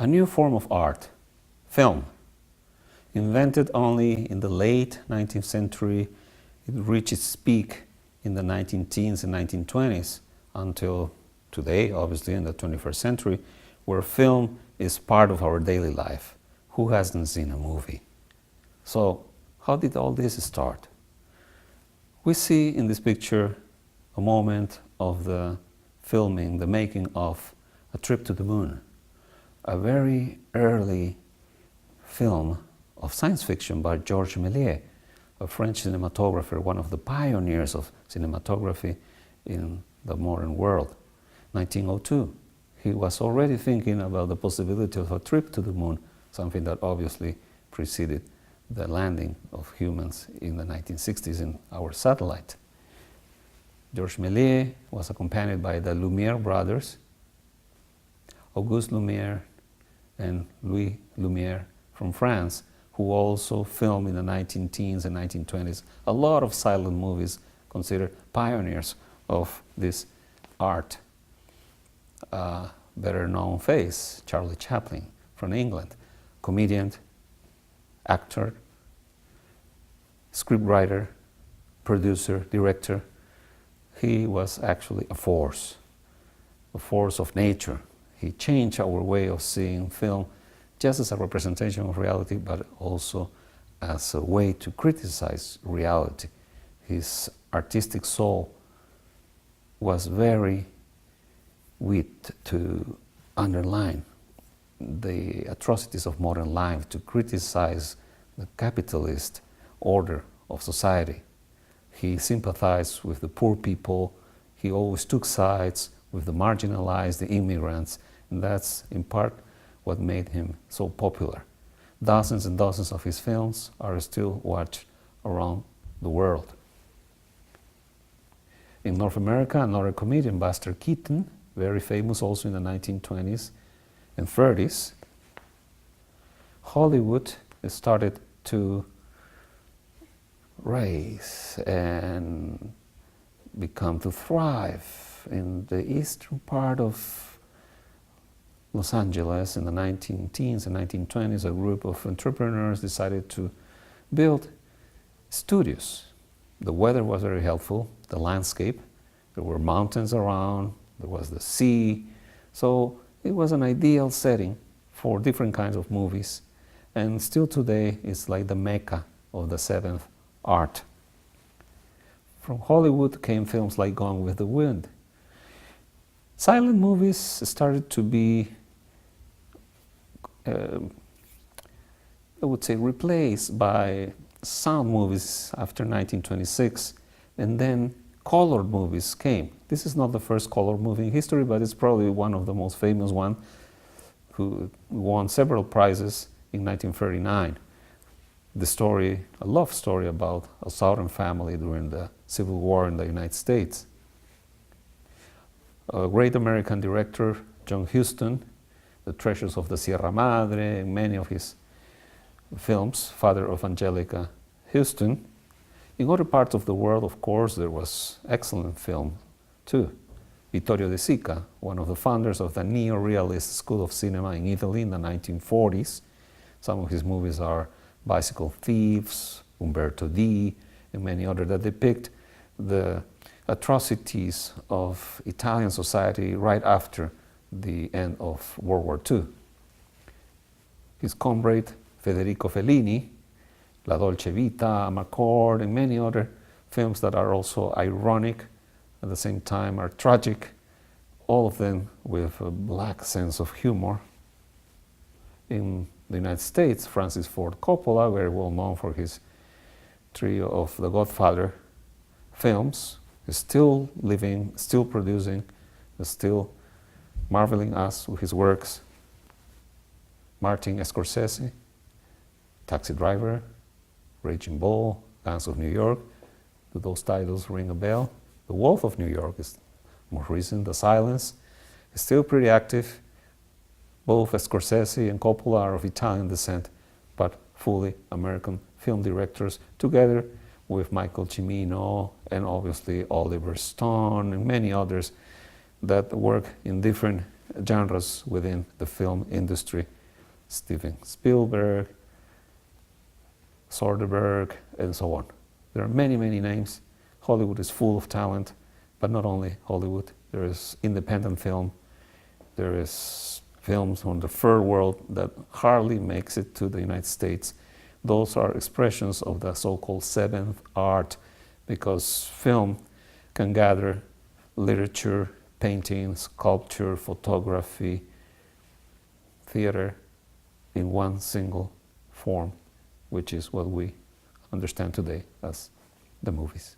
a new form of art, film. Invented only in the late 19th century, it reached its peak in the 19-teens and 1920s until today, obviously in the 21st century, where film is part of our daily life. Who hasn't seen a movie? So, how did all this start? We see in this picture a moment of the filming, the making of A Trip to the Moon, a very early film of science fiction by Georges Méliès, a French cinematographer, one of the pioneers of cinematography in the modern world. 1902. He was already thinking about the possibility of a trip to the moon, something that obviously preceded the landing of humans in the 1960s in our satellite. Georges Méliès was accompanied by the Lumière brothers, Auguste Lumière and Louis Lumière from France, who also filmed in the 19-teens and 1920s a lot of silent movies considered pioneers of this art. Better known face, Charlie Chaplin from England, comedian, actor, scriptwriter, producer, director. He was actually a force of nature. He changed our way of seeing film just as a representation of reality, but also as a way to criticize reality. His artistic soul was very weak to underline the atrocities of modern life, to criticize the capitalist order of society. He sympathized with the poor people. He always took sides with the marginalized, the immigrants, and that's in part what made him so popular. Dozens and dozens of his films are still watched around the world. In North America, another comedian, Buster Keaton, very famous also in the 1920s and 30s, Hollywood started to rise and to thrive in the eastern part of Los Angeles in the 19-teens and 1920s. A group of entrepreneurs decided to build studios. The weather was very helpful, the landscape. There were mountains around, there was the sea. So it was an ideal setting for different kinds of movies. And still today, it's like the mecca of the seventh art. From Hollywood came films like Gone with the Wind. Silent movies started to be, I would say, replaced by sound movies after 1926, and then colored movies came. This is not the first colored movie in history, but it's probably one of the most famous ones, who won several prizes in 1939. The story, a love story about a Southern family during the Civil War in the United States. A great American director, John Huston, The Treasures of the Sierra Madre, and many of his films, father of Angelica Houston. In other parts of the world, of course, there was excellent film too. Vittorio De Sica, one of the founders of the neo-realist school of cinema in Italy in the 1940s. Some of his movies are Bicycle Thieves, Umberto D, and many others that depict the atrocities of Italian society right after the end of World War II. His comrade Federico Fellini, La Dolce Vita, Amarcord, and many other films that are also ironic, at the same time are tragic, all of them with a black sense of humor. In the United States, Francis Ford Coppola, very well known for his trio of The Godfather films, is still living, still producing, is still marveling us with his works. Martin Scorsese, Taxi Driver, Raging Bull, Gangs of New York. Do those titles ring a bell? The Wolf of New York is more recent. The Silence is still pretty active. Both Scorsese and Coppola are of Italian descent, but fully American film directors, together with Michael Cimino and obviously Oliver Stone and many others that work in different genres within the film industry. Steven Spielberg, Soderbergh, and so on. There are many, many names. Hollywood is full of talent, but not only Hollywood. There is independent film. There is films from the third world that hardly makes it to the United States. Those are expressions of the so-called seventh art, because film can gather literature, painting, sculpture, photography, theater in one single form, which is what we understand today as the movies.